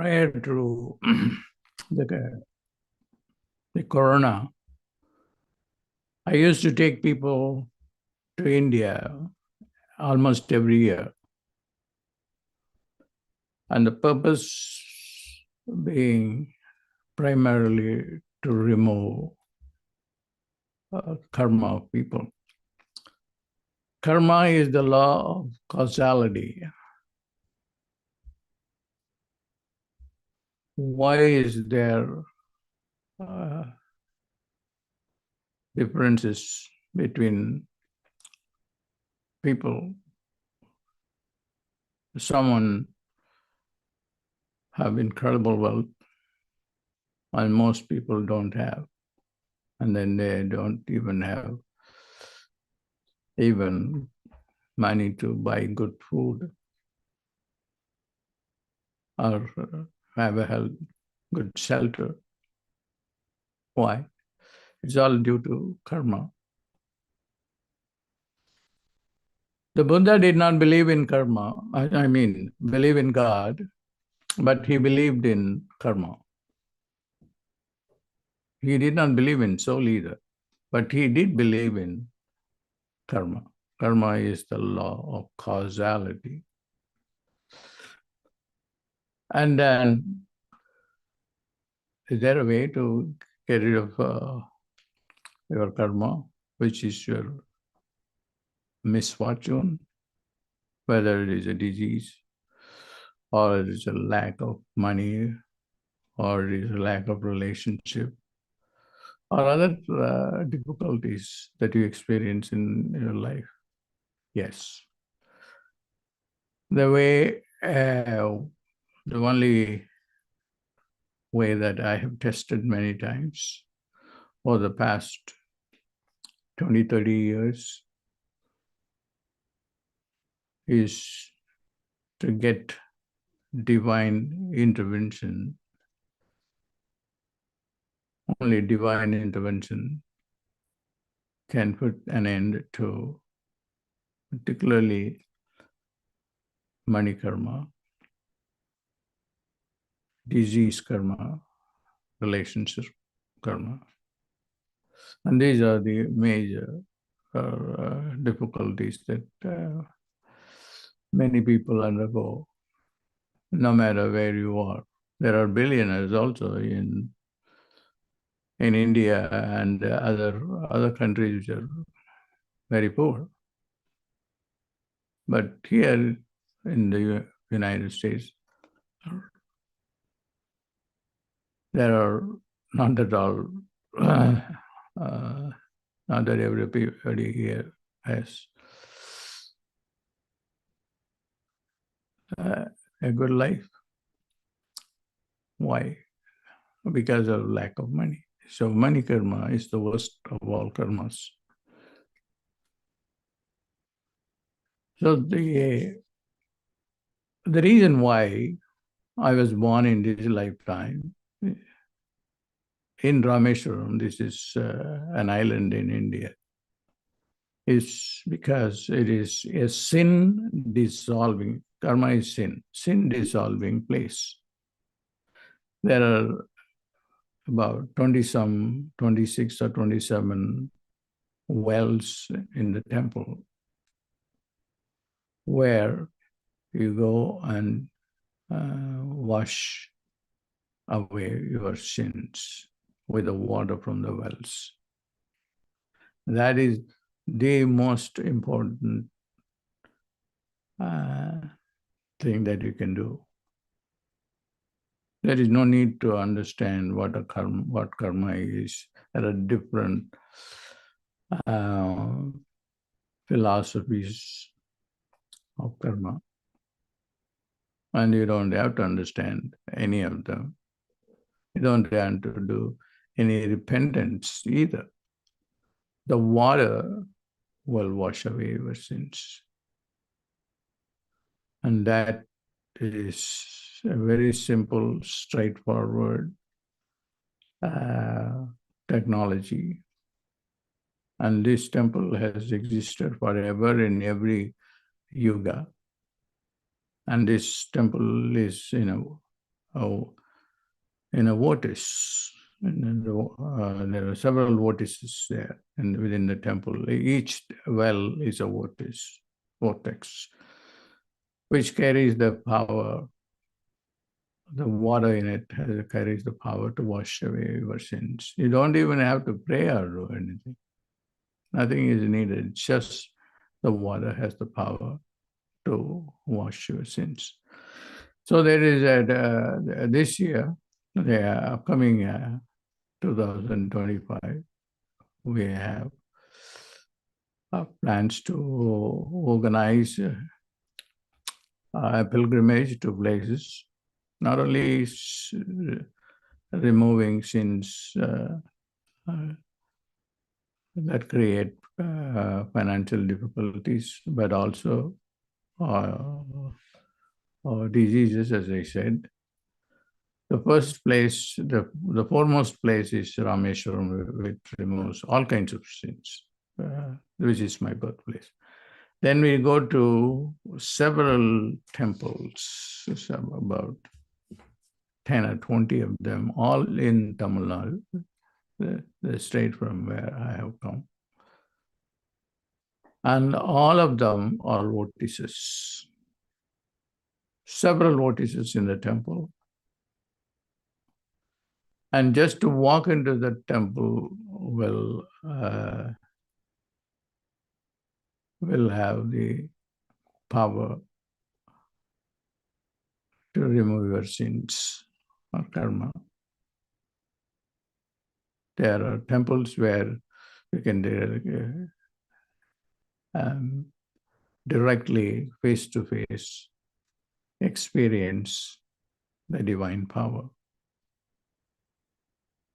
prior to the corona, I used to take people to India almost every year. And the purpose being primarily to remove karma of people. Karma is the law of causality. Why is there differences between people? Someone have incredible wealth and most people don't have. And then they don't even have money to buy good food or have a good shelter. Why? It's all due to karma. The Buddha did not believe in karma, believe in God, but he believed in karma. He did not believe in soul either, but he did believe in karma. Karma is the law of causality. And then, is there a way to get rid of your karma, which is your misfortune, whether it is a disease, or it is a lack of money, or it is a lack of relationship, or other difficulties that you experience in your life? Yes. The only way that I have tested many times for the past 20, 30 years is to get divine intervention. Only divine intervention can put an end to particularly money karma, disease karma, relationship karma. And these are the major difficulties that many people undergo, no matter where you are. There are billionaires also in India and other countries which are very poor. But here in the United States, there are not at all, not that everybody here has a good life. Why? Because of lack of money. So money karma is the worst of all karmas. So the reason why I was born in this lifetime in Rameswaram, this is an island in India, is because it is a sin-dissolving, karma is sin-dissolving place. There are about 26 or 27 wells in the temple where you go and wash away your sins with the water from the wells. That is the most important thing that you can do. There is no need to understand what karma is. There are different philosophies of karma, and you don't have to understand any of them. You don't have to do any repentance either. The water will wash away your sins. And that is a very simple, straightforward technology. And this temple has existed forever in every yuga. And this temple is, in a vortex. And there are several vortices there and within the temple. Each well is a vortex, which carries the power. The water in it carries the power to wash away your sins. You don't even have to pray or do anything. Nothing is needed. It's just the water has the power to wash your sins. So there is this year, the upcoming 2025, we have plans to organize a pilgrimage to places, not only removing sins that create financial difficulties, but also diseases, as I said. The first place, the foremost place is Rameswaram, which removes all kinds of sins, which is my birthplace. Then we go to several temples, about 10 or 20 of them, all in Tamil Nadu, the state from where I have come. And all of them are vortices. Several vortices in the temple. And just to walk into the temple will have the power to remove your sins or karma. There are temples where you can directly, face-to-face, experience the divine power.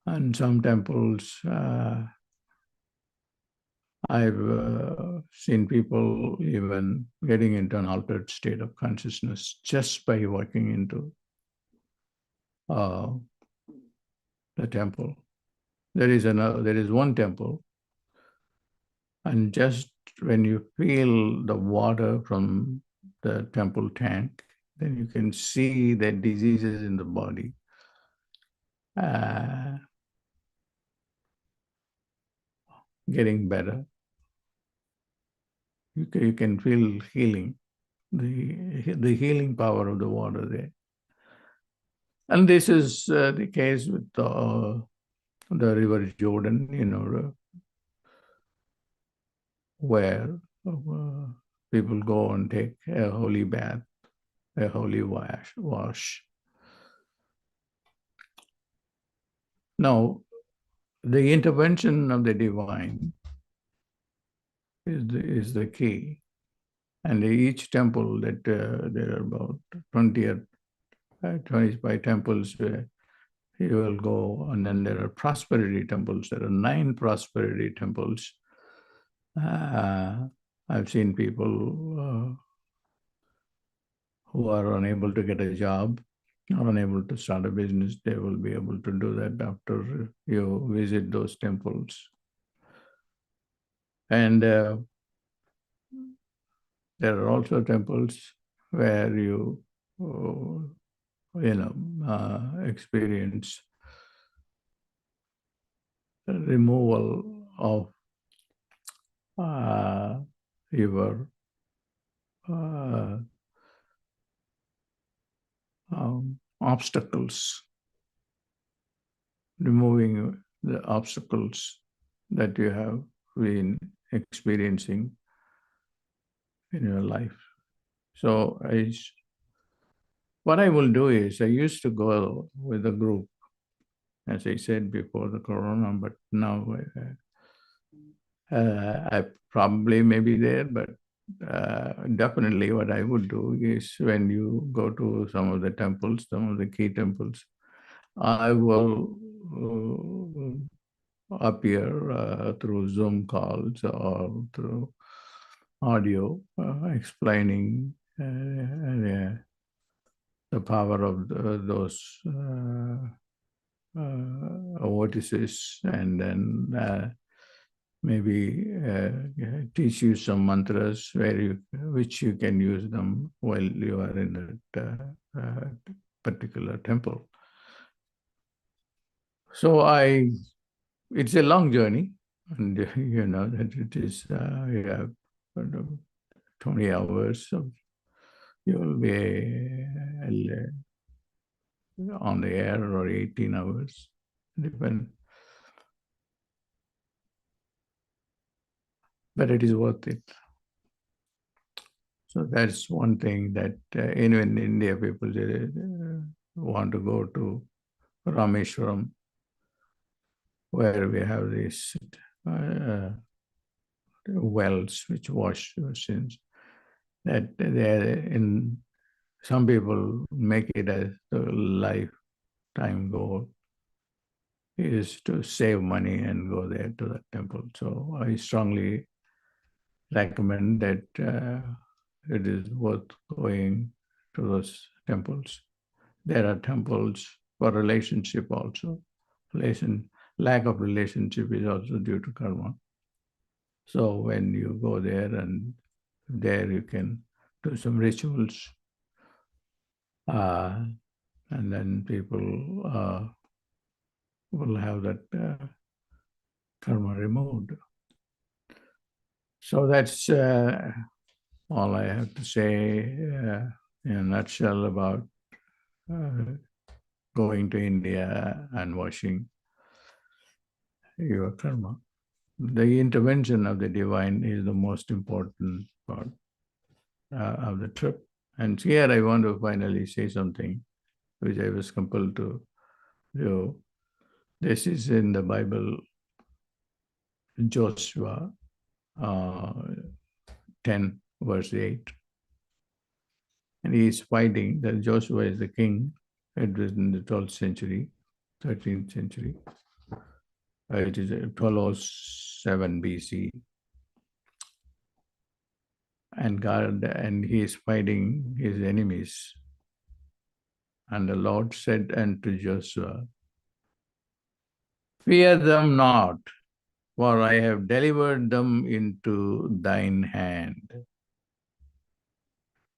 And some temples, I've seen people even getting into an altered state of consciousness just by walking into the temple. There is one temple, and just when you feel the water from the temple tank, then you can see the diseases in the body getting better. You can feel healing, the healing power of the water there. And this is the case with the river Jordan, where people go and take a holy bath, a holy wash. Now, the intervention of the divine is the key. And each temple that there are about 20 or 25 temples where you will go, and then there are prosperity temples. There are 9 prosperity temples. I've seen people who are unable to get a job or unable to start a business. They will be able to do that after you visit those temples. And there are also temples where you experience removal of your obstacles, removing the obstacles that you have been experiencing in your life. So what I will do is, I used to go with a group, as I said, before the corona, but now I probably may be there, but definitely what I would do is, when you go to some of the temples, some of the key temples, I will appear through Zoom calls or through audio explaining the power of those vortices, and then maybe teach you some mantras which you can use them while you are in that particular temple. So it's a long journey, and you know that it is, you have 20 hours of, you will be on the air, or 18 hours, depend. But it is worth it. So that's one thing that in India, people want to go to Rameswaram, where we have these wells which wash your sins. That in some people make it as a lifetime goal, is to save money and go there to that temple. So I strongly recommend that it is worth going to those temples. There are temples for relationship also. Lack of relationship is also due to karma. So when you go there, and there you can do some rituals, and then people will have that karma removed. So that's all I have to say in a nutshell about going to India and washing your karma. The intervention of the divine is the most important part of the trip. And here I want to finally say something which I was compelled to do. This is in the Bible, Joshua 10, verse 8. And he is fighting, that Joshua is the king. It was in the 12th century, 13th century. It is 1207 BC. And he is fighting his enemies. And the Lord said unto Joshua, fear them not, for I have delivered them into thine hand.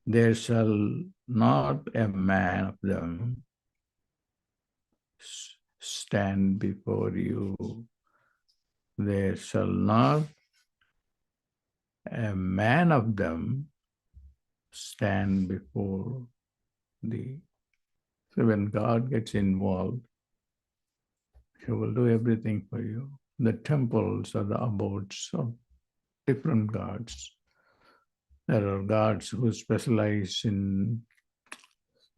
There shall not a man of them stand before you. There shall not a man of them stand before thee. So when God gets involved, He will do everything for you. The temples are the abodes of different gods. There are gods who specialize in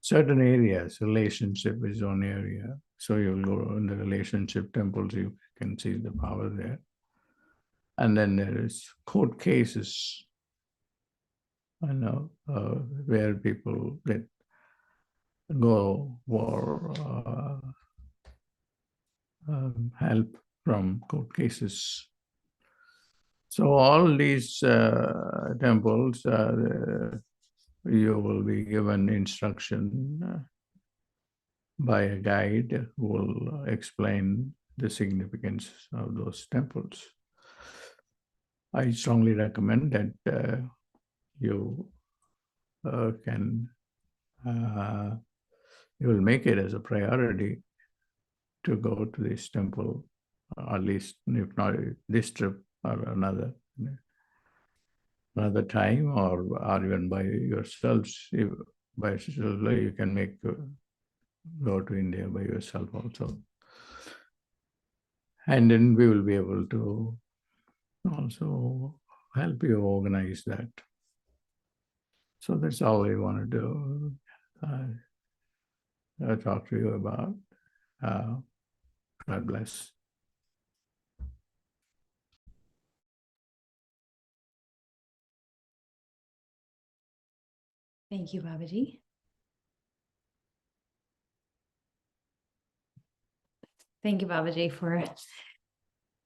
certain areas. Relationship is one area. So you'll go in the relationship temples, you can see the power there. And then there is court cases, where people go for help from court cases. So all these temples, you will be given instruction by a guide who will explain the significance of those temples. I strongly recommend that you will make it as a priority to go to this temple, at least if not this trip or another time, or even by yourselves. By yourself, you can go to India by yourself also. And then we will be able to also help you organize that. So that's all I want to do. Talk to you about. God bless. Thank you, Babaji. Thank you, Babaji, for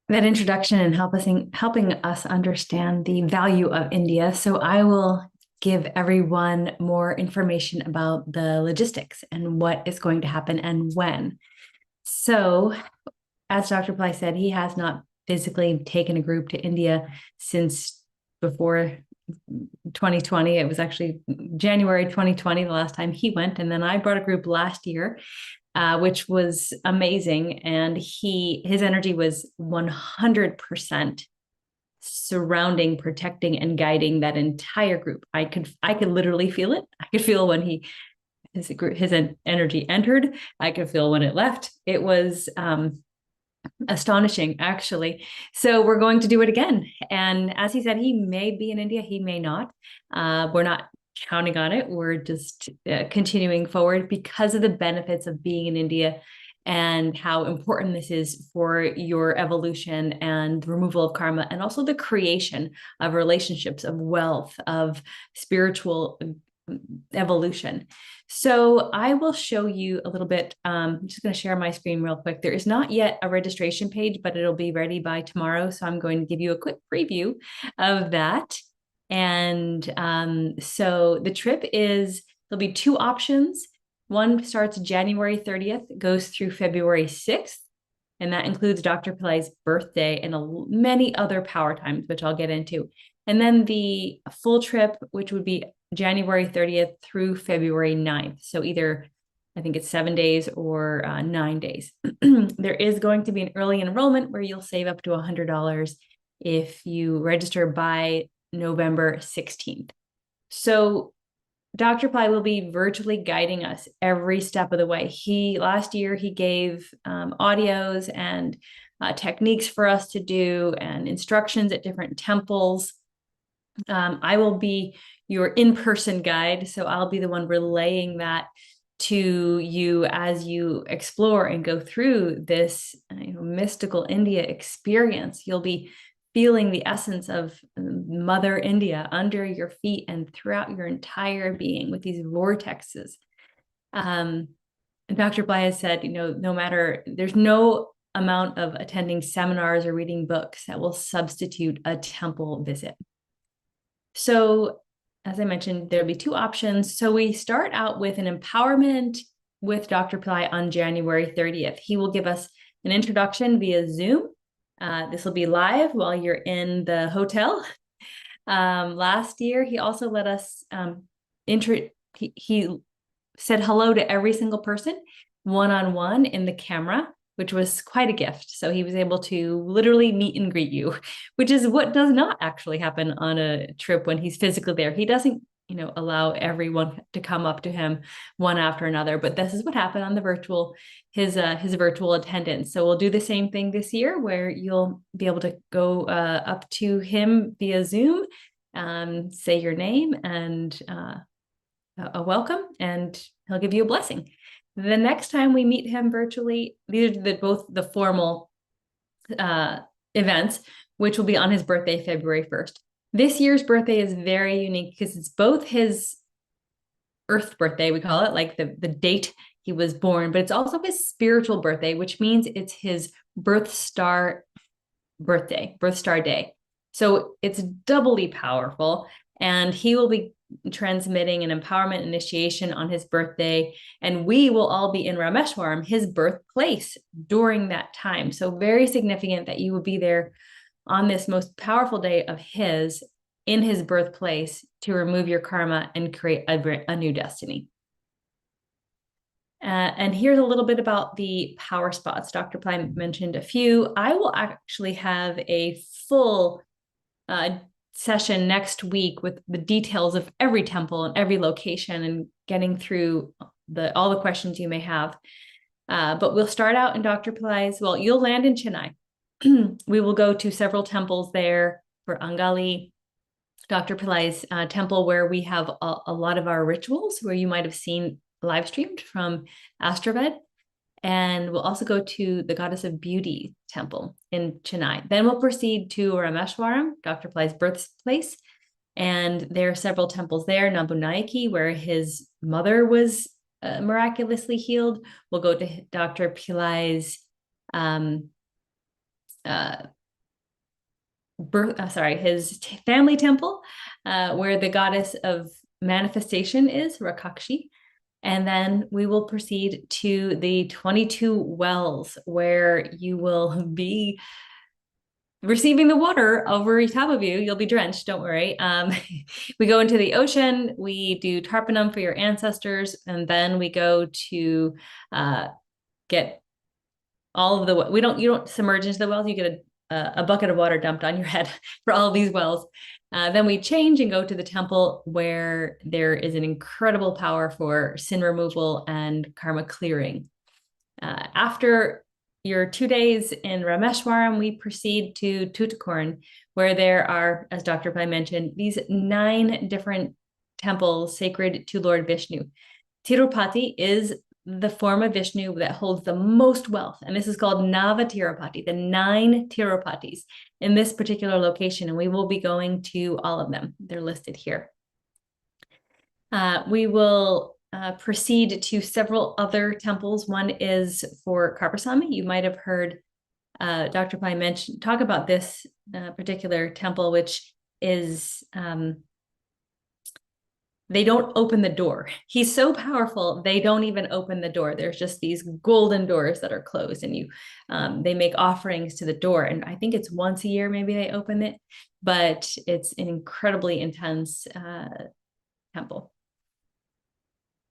that introduction and helping us understand the value of India. So I will give everyone more information about the logistics and what is going to happen and when. So, as Dr. Pillai said, he has not physically taken a group to India since before 2020. It was actually January 2020, the last time he went. And then I brought a group last year, which was amazing. And his energy was 100% surrounding, protecting, and guiding that entire group. I could literally feel it. I could feel when his energy entered. I could feel when it left. It was astonishing, actually. So we're going to do it again. And as he said, he may be in India, he may not. We're not counting on it. We're just continuing forward because of the benefits of being in India and how important this is for your evolution and removal of karma, and also the creation of relationships, of wealth, of spiritual evolution. So I will show you a little bit. I'm just going to share my screen real quick. There is not yet a registration page, but it'll be ready by tomorrow. So I'm going to give you a quick preview of that. And so the trip there'll be two options. One starts January 30th, goes through February 6th. And that includes Dr. Pillai's birthday and many other power times, which I'll get into. And then the full trip, which would be January 30th through February 9th. So either, I think it's 7 days or 9 days. There is going to be an early enrollment where you'll save up to $100 if you register by November 16th. So Dr. Pillai will be virtually guiding us every step of the way. Last year, he gave audios and techniques for us to do and instructions at different temples. I will be your in-person guide, so I'll be the one relaying that to you as you explore and go through this mystical India experience. You'll be feeling the essence of Mother India under your feet and throughout your entire being with these vortexes. Dr. Pillai has said, there's no amount of attending seminars or reading books that will substitute a temple visit. So, as I mentioned, there'll be two options. So we start out with an empowerment with Dr. Pillai on January 30th. He will give us an introduction via Zoom. This will be live while you're in the hotel. Last year, he also let us he said hello to every single person one-on-one in the camera, which was quite a gift. So he was able to literally meet and greet you, which is what does not actually happen on a trip when he's physically there. He doesn't allow everyone to come up to him one after another, but this is what happened on the his virtual attendance. So we'll do the same thing this year where you'll be able to go up to him via Zoom, say your name and a welcome, and he'll give you a blessing. The next time we meet him virtually, these are both the formal events, which will be on his birthday, February 1st. This year's birthday is very unique because it's both his Earth birthday, we call it, like the date he was born, but it's also his spiritual birthday, which means it's his birth star day. So it's doubly powerful, and he will be transmitting an empowerment initiation on his birthday, and we will all be in Rameswaram, his birthplace, during that time. So very significant that you will be there on this most powerful day of his, in his birthplace, to remove your karma and create a new destiny. And here's a little bit about the power spots. Dr. Pillai mentioned a few. I will actually have a full session next week with the details of every temple and every location and getting through all the questions you may have. But we'll start out in Dr. Pillai's, you'll land in Chennai. We will go to several temples there for Angali, Dr. Pillai's temple, where we have a lot of our rituals, where you might have seen live streamed from Astraved. And we'll also go to the Goddess of Beauty temple in Chennai. Then we'll proceed to Rameswaram, Dr. Pillai's birthplace. And there are several temples there, Nambunayaki, where his mother was miraculously healed. We'll go to Dr. Pillai's his family temple, where the goddess of manifestation is, Rakshakshi. And then we will proceed to the 22 wells, where you will be receiving the water over top of you. You'll be drenched, don't worry. We go into the ocean, we do tarpanam for your ancestors, and then we go to get all of the, you don't submerge into the wells, you get a bucket of water dumped on your head for all of these wells. Then we change and go to the temple where there is an incredible power for sin removal and karma clearing. After your 2 days in Rameswaram, we proceed to Tuticorin, where there are, as Dr. Pillai mentioned, these 9 different temples sacred to Lord Vishnu. Tirupati is the form of Vishnu that holds the most wealth, and this is called Nava Tirupati, the 9 Tirupatis in this particular location, and we will be going to all of them. They're listed here. We will proceed to several other temples. One is for 𝗕𝗶𝘀𝗀𝗀𝗳𝗶. You might have heard Dr. Pillai talk about this particular temple, which is they don't open the door. He's so powerful, they don't even open the door. There's just these golden doors that are closed, and they make offerings to the door. And I think it's once a year, maybe they open it, but it's an incredibly intense temple.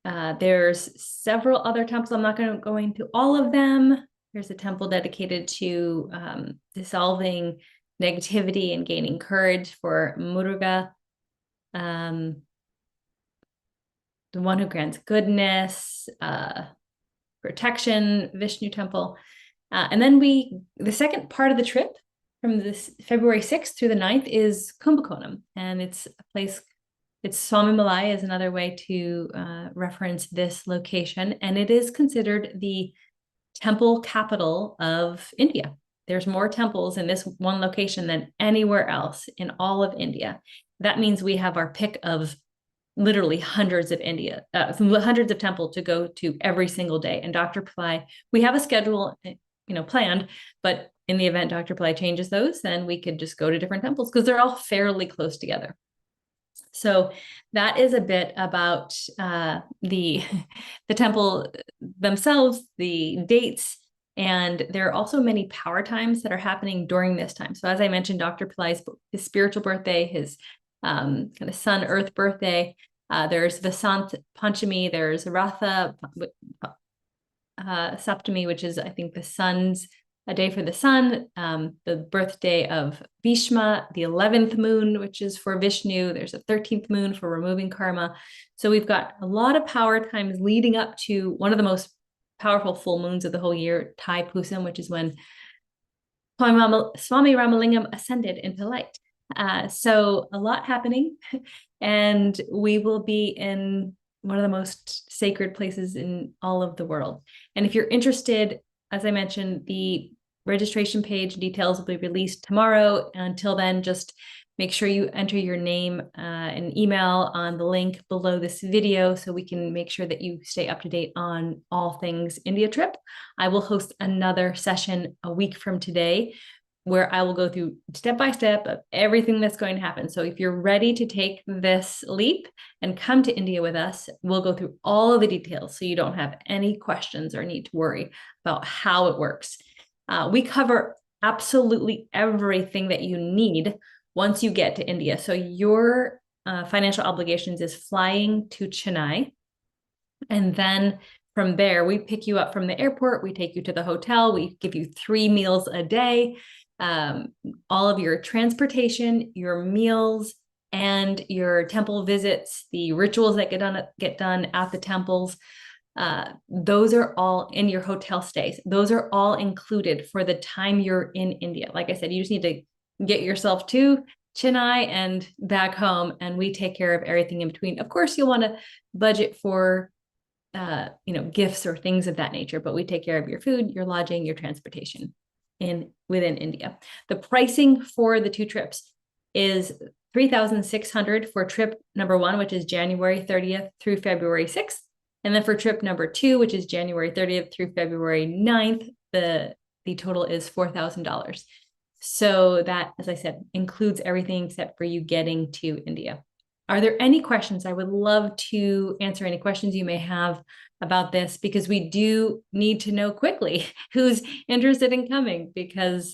There's several other temples. I'm not going to go into all of them. There's a temple dedicated to dissolving negativity and gaining courage for Muruga. The one who grants goodness, protection, Vishnu temple. And then the second part of the trip from this February 6th through the 9th is Kumbakonam. And it's a place, Swami Malai is another way to reference this location. And it is considered the temple capital of India. There's more temples in this one location than anywhere else in all of India. That means we have our pick of literally hundreds of temples to go to every single day. And Dr. Pillai, we have a schedule, planned, but in the event Dr. Pillai changes those, then we could just go to different temples because they're all fairly close together. So that is a bit about the temple themselves, the dates, and there are also many power times that are happening during this time. So as I mentioned, Dr. Pillai's his spiritual birthday, his kind of sun earth birthday. There's Vasant Panchami, there's Radha Saptami, which is, I think, a day for the sun, the birthday of Bhishma, the 11th moon, which is for Vishnu. There's a 13th moon for removing karma. So we've got a lot of power times leading up to one of the most powerful full moons of the whole year, Thai Pusam, which is when Swami Ramalingam ascended into light. So a lot happening, and we will be in one of the most sacred places in all of the world. And if you're interested, as I mentioned, the registration page details will be released tomorrow. Until then, just make sure you enter your name and email on the link below this video so we can make sure that you stay up to date on all things India trip. I will host another session a week from today where I will go through step by step of everything that's going to happen. So if you're ready to take this leap and come to India with us, we'll go through all of the details so you don't have any questions or need to worry about how it works. We cover absolutely everything that you need once you get to India. So your financial obligations is flying to Chennai. And then from there, we pick you up from the airport, we take you to the hotel, we give you 3 meals a day. All of your transportation, your meals, and your temple visits, the rituals that get done at the temples, those are all in your hotel stays. Those are all included for the time you're in India. Like I said, you just need to get yourself to Chennai and back home, and we take care of everything in between. Of course, you'll want to budget for gifts or things of that nature, but we take care of your food, your lodging, your transportation within India. The pricing for the 2 trips is $3,600 for trip number 1, which is January 30th through February 6th. And then for trip number 2, which is January 30th through February 9th, the total is $4,000. So that, as I said, includes everything except for you getting to India. Are there any questions? I would love to answer any questions you may have about this, because we do need to know quickly who's interested in coming, because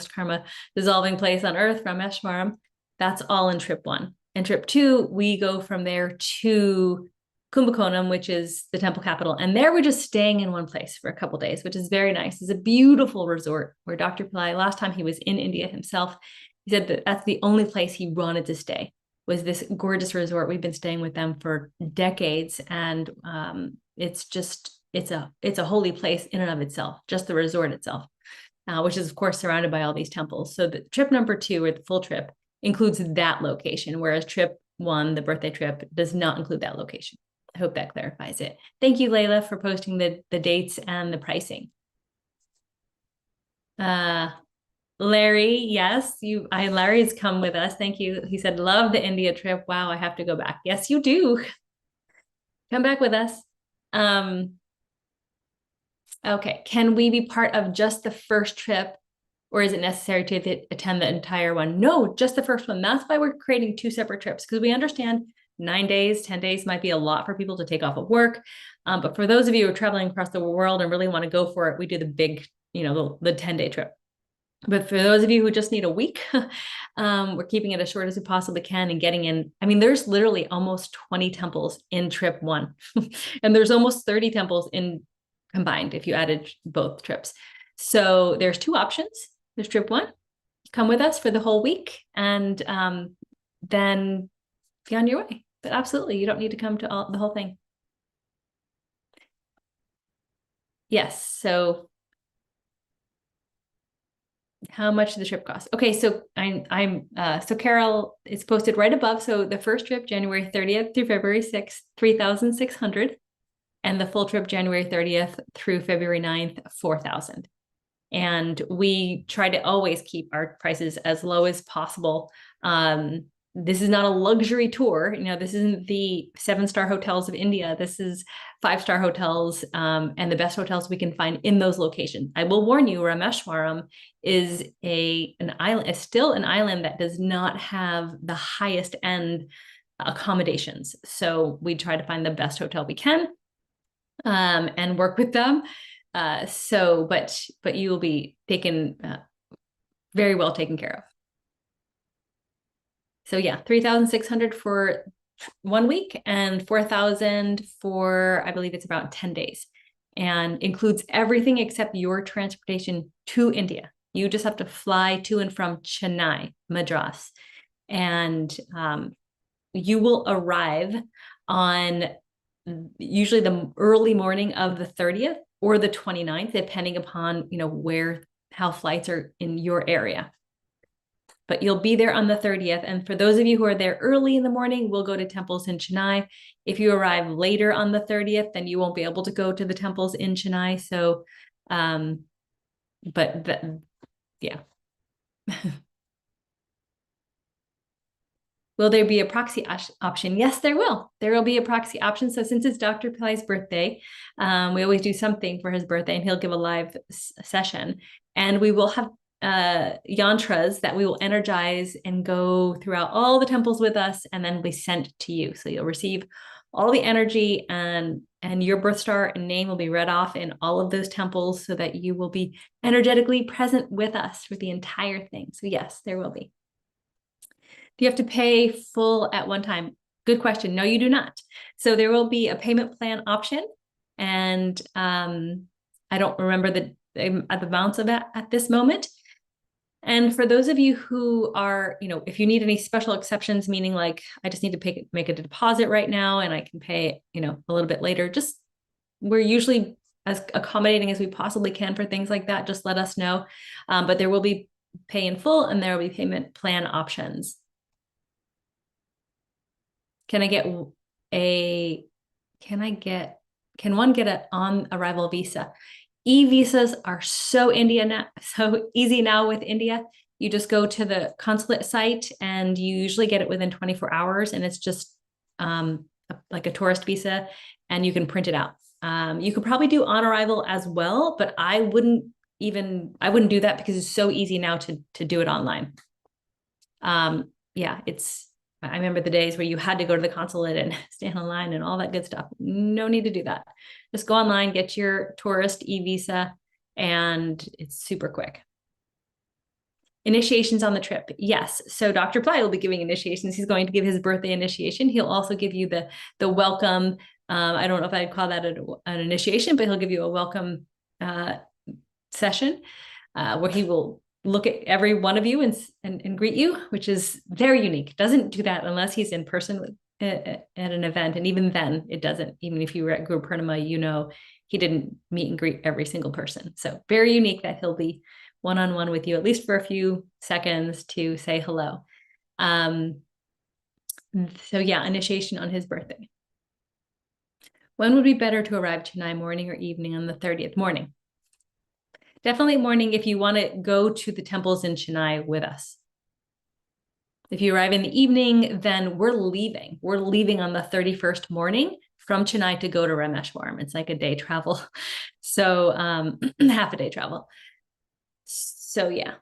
most karma dissolving place on earth, Rameswaram. That's all in trip 1. And trip 2, we go from there to 𝗕𝗶𝘀𝗀𝗀𝗀𝗀, which is the temple capital. And there we're just staying in one place for a couple of days, which is very nice. It's a beautiful resort where Dr. Pillai, last time he was in India himself, he said that that's the only place he wanted to stay, was this gorgeous resort. We've been staying with them for decades. And it's a holy place in and of itself, just the resort itself, which is of course surrounded by all these temples. So the trip number 2, or the full trip, includes that location, whereas trip 1, the birthday trip, does not include that location. I hope that clarifies it. Thank you, Layla, for posting the dates and the pricing. Larry, yes, Larry's come with us. Thank you. He said, love the India trip. Wow, I have to go back. Yes, you do. Come back with us. Okay, can we be part of just the first trip, or is it necessary to attend the entire one? No, just the first one. That's why we're creating 2 separate trips, because we understand 9 days, 10 days might be a lot for people to take off of work. But for those of you who are traveling across the world and really want to go for it, we do the big, the 10-day trip. But for those of you who just need a week, we're keeping it as short as we possibly can and getting in. I mean, there's literally almost 20 temples in trip 1, and there's almost 30 temples in combined if you added both trips. So there's 2 options. There's trip 1, come with us for the whole week, and then be on your way. But absolutely, you don't need to come to the whole thing. Yes. So how much does the trip cost? Okay, so so Carol, it's posted right above. So the first trip, January 30th through February 6th, 3,600, and the full trip, January 30th through February 9th, 4,000. And we try to always keep our prices as low as possible. This is not a luxury tour. This isn't the 7-star hotels of India. This is 5-star hotels, and the best hotels we can find in those locations. I will warn you, Rameswaram is an island, still an island that does not have the highest end accommodations. So we try to find the best hotel we can, and work with them. But you will be taken very well taken care of. So yeah, 3,600 for 1 week, and 4,000 for, I believe it's about 10 days, and includes everything except your transportation to India. You just have to fly to and from Chennai, Madras. And you will arrive on usually the early morning of the 30th or the 29th, depending upon, how flights are in your area. But you'll be there on the 30th. And for those of you who are there early in the morning, we'll go to temples in Chennai. If you arrive later on the 30th, then you won't be able to go to the temples in Chennai. So, yeah. Will there be a proxy option? Yes, there will. There will be a proxy option. So since it's Dr. Pillai's birthday, we always do something for his birthday, and he'll give a live session. And we will have yantras that we will energize and go throughout all the temples with us, and then be sent to you. So you'll receive all the energy, and your birth star and name will be read off in all of those temples, so that you will be energetically present with us for the entire thing. So yes, there will be. Do you have to pay full at one time? Good question. No, you do not. So there will be a payment plan option, and I don't remember the amounts of that at this moment. And for those of you who are, if you need any special exceptions, meaning like, I just need to make a deposit right now and I can pay, a little bit later, we're usually as accommodating as we possibly can for things like that. Just let us know. But there will be pay in full, and there will be payment plan options. Can one get an on-arrival visa? E-visas are so easy now with India. You just go to the consulate site, and you usually get it within 24 hours, and it's just like a tourist visa, and you can print it out. You could probably do on-arrival as well, but I wouldn't do that, because it's so easy now to do it online. I remember the days where you had to go to the consulate and stand online and all that good stuff. No need to do that. Just go online, get your tourist e-visa, and it's super quick. Initiations on the trip. Yes. So Dr. Pillai will be giving initiations. He's going to give his birthday initiation. He'll also give you the welcome. I don't know if I'd call that an initiation, but he'll give you a welcome session where he will look at every one of you and greet you, which is very unique. Doesn't do that unless he's in person at an event. And even then it doesn't, even if you were at Guru Purnima, he didn't meet and greet every single person. So very unique that he'll be one-on-one with you, at least for a few seconds, to say hello. So yeah, initiation on his birthday. When would be better to arrive Chennai, morning or evening on the 30th? Morning. Definitely morning if you want to go to the temples in Chennai with us. If you arrive in the evening, then we're leaving. We're leaving on the 31st morning from Chennai to go to Rameswaram. It's like a day travel. So half a day travel. So yeah.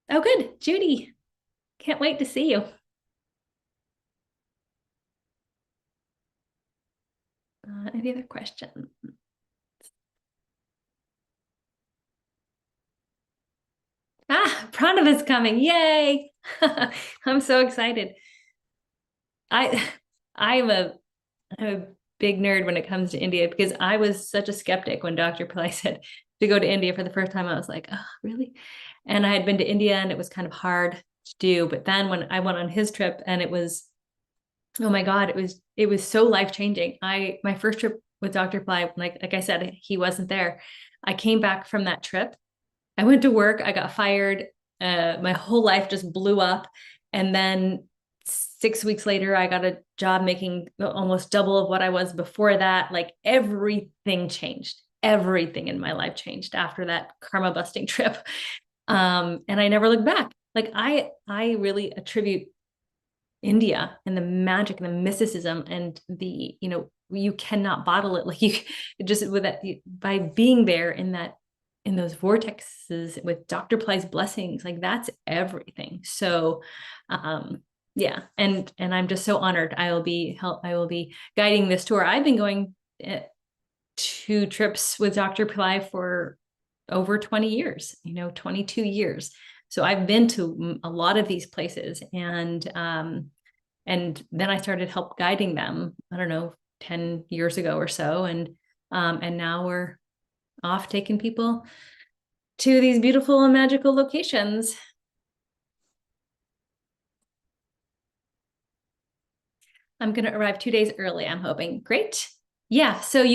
Oh, good. Judy. Can't wait to see you. Any other questions? Pranav is coming. Yay. I'm so excited. I'm a big nerd when it comes to India, because I was such a skeptic when Dr. Pillai said to go to India for the first time. I was like, oh, really? And I had been to India, and it was kind of hard to do. But then when I went on his trip, and it was, oh my God, it was so life-changing. My first trip with Dr. Pillai, like I said, he wasn't there. I came back from that trip. I went to work, I got fired, my whole life just blew up. And then 6 weeks later, I got a job making almost double of what I was before that. Like everything changed. Everything in my life changed after that karma busting trip. And I never looked back. Like I really attribute India and the magic and the mysticism and the, you cannot bottle it. Like you just with that, by being there in those vortexes with Dr. Pillai's blessings, like that's everything. So, yeah. And I'm just so honored. I will be guiding this tour. I've been going 2 trips with Dr. Pillai for over 20 years, 22 years. So I've been to a lot of these places, and And then I started help guiding them, I don't know, 10 years ago or so. And now we're off taking people to these beautiful and magical locations. I'm going to arrive 2 days early, I'm hoping. Great. Yeah, so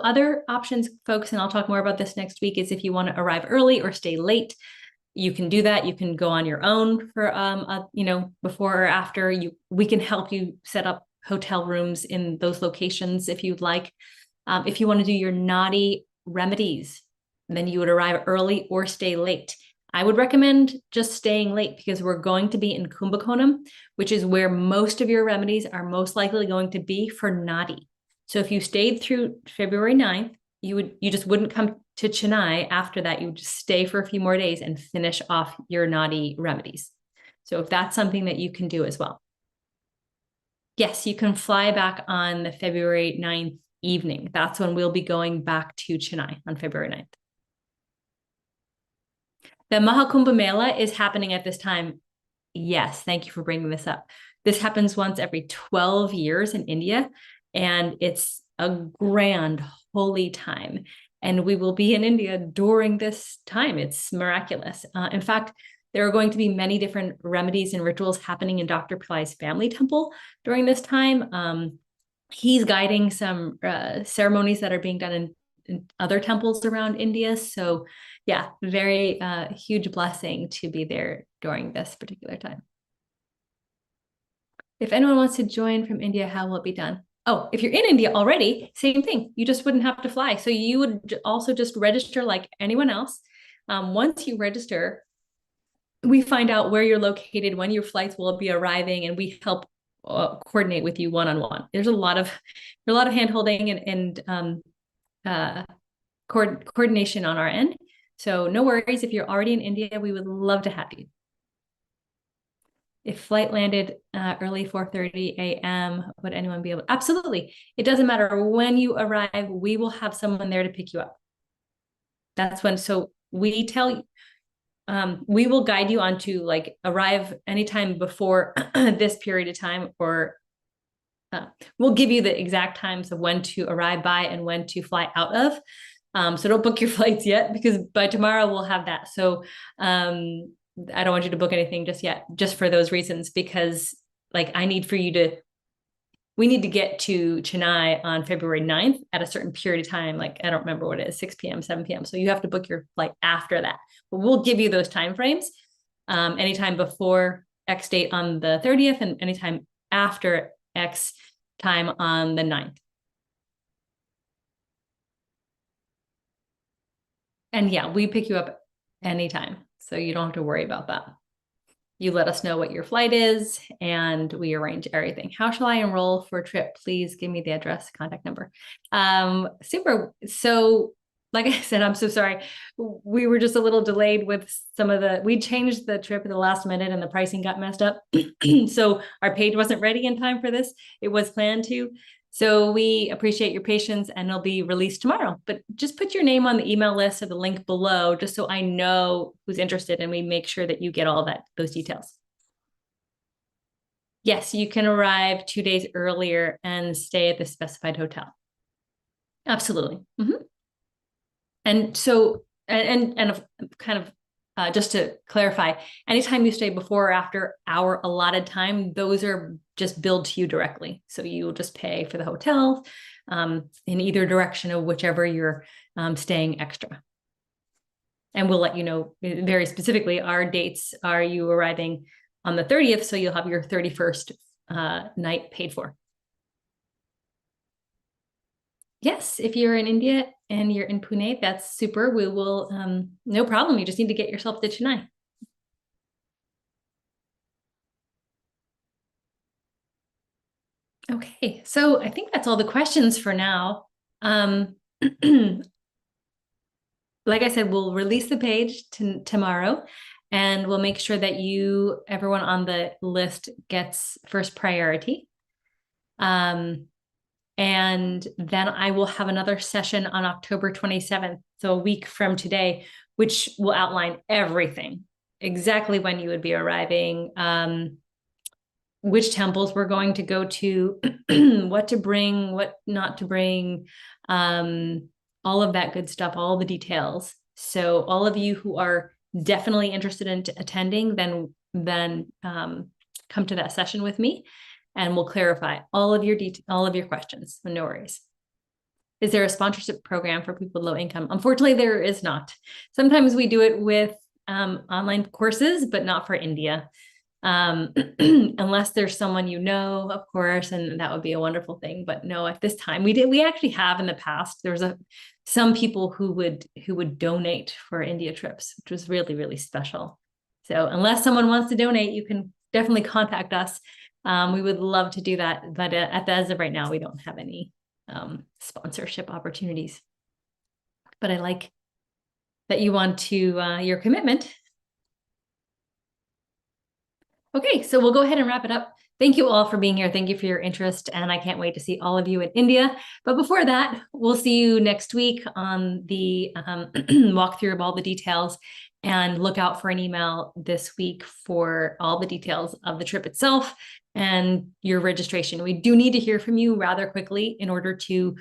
other options, folks, and I'll talk more about this next week, is if you want to arrive early or stay late, you can do that. You can go on your own for, before or after. We can help you set up hotel rooms in those locations if you'd like. If you want to do your Nadi remedies, then you would arrive early or stay late. I would recommend just staying late because we're going to be in 𝗕𝗶𝘀𝗀𝗃, which is where most of your remedies are most likely going to be for Nadi. So if you stayed through February 9th, you just wouldn't come to Chennai after that. You would just stay for a few more days and finish off your Nadi remedies. So if that's something that you can do as well. Yes, you can fly back on the February 9th evening. That's when we'll be going back to Chennai on February 9th. The Mahakumbh Mela is happening at this time. Yes, thank you for bringing this up. This happens once every 12 years in India, and it's a grand holy time. And we will be in India during this time. It's miraculous. In fact, there are going to be many different remedies and rituals happening in Dr. Pillai's family temple during this time. He's guiding some ceremonies that are being done in other temples around India. So yeah, very huge blessing to be there during this particular time. If anyone wants to join from India, how will it be done? Oh, if you're in India already, same thing. You just wouldn't have to fly. So you would also just register like anyone else. Once you register, we find out where you're located, when your flights will be arriving, and we help coordinate with you one-on-one. There's a lot of hand-holding and coordination on our end. So no worries. If you're already in India, we would love to have you. If flight landed early 4:30 a.m., would anyone be able? Absolutely. It doesn't matter when you arrive. We will have someone there to pick you up. That's when. So we tell you. We will guide you on to like arrive anytime before this period of time, or we'll give you the exact times of when to arrive by and when to fly out of. So don't book your flights yet, because by tomorrow we'll have that. So I don't want you to book anything just yet, just for those reasons, because like we need to get to Chennai on February 9th at a certain period of time. Like, I don't remember what it is, 6 p.m., 7 p.m. So you have to book your flight after that. But we'll give you those timeframes anytime before X date on the 30th and anytime after X time on the 9th. And yeah, we pick you up anytime. So you don't have to worry about that. You let us know what your flight is and we arrange everything. How shall I enroll for a trip? Please give me the address, contact number. Super. So like I said, I'm so sorry. We were just a little delayed with we changed the trip at the last minute and the pricing got messed up. So our page wasn't ready in time for this. It was planned to. So we appreciate your patience, and it'll be released tomorrow. But just put your name on the email list or the link below, just so I know who's interested and we make sure that you get all those details. Yes, you can arrive 2 days earlier and stay at the specified hotel. Absolutely. Mm-hmm. And so, and kind of just to clarify, anytime you stay before or after our allotted time, those are just billed to you directly. So you'll just pay for the hotel in either direction of whichever you're staying extra. And we'll let you know very specifically, our dates are you arriving on the 30th, so you'll have your 31st night paid for. Yes, if you're in India and you're in Pune, that's super. We will, no problem. You just need to get yourself to Chennai. Okay, so I think that's all the questions for now. Like I said, we'll release the page tomorrow, and we'll make sure that everyone on the list gets first priority. And then I will have another session on October 27th, so a week from today, which will outline everything, exactly when you would be arriving, which temples we're going to go to, what to bring, what not to bring, all of that good stuff, all the details. So all of you who are definitely interested in attending, then come to that session with me, and we'll clarify all of your questions. No worries. Is there a sponsorship program for people with low income? Unfortunately, there is not. Sometimes we do it with online courses, but not for India. Unless there's someone you know, of course, and that would be a wonderful thing. But no, at this time, we actually have in the past. There was some people who would donate for India trips, which was really, really special. So unless someone wants to donate, you can definitely contact us. We would love to do that, but as of right now, we don't have any sponsorship opportunities. But I like that you want to your commitment. Okay, so we'll go ahead and wrap it up. Thank you all for being here. Thank you for your interest, and I can't wait to see all of you in India. But before that, we'll see you next week on the walkthrough of all the details, and look out for an email this week for all the details of the trip itself and your registration. We do need to hear from you rather quickly in order to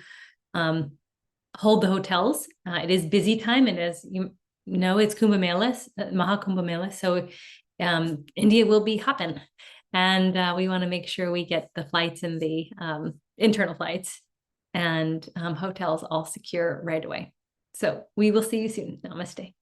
hold the hotels. It is busy time, and as you know, it's Kumbh Mela, Maha Kumbh Mela, so India will be hopping, and we want to make sure we get the flights and the internal flights and hotels all secure right away. So we will see you soon. Namaste.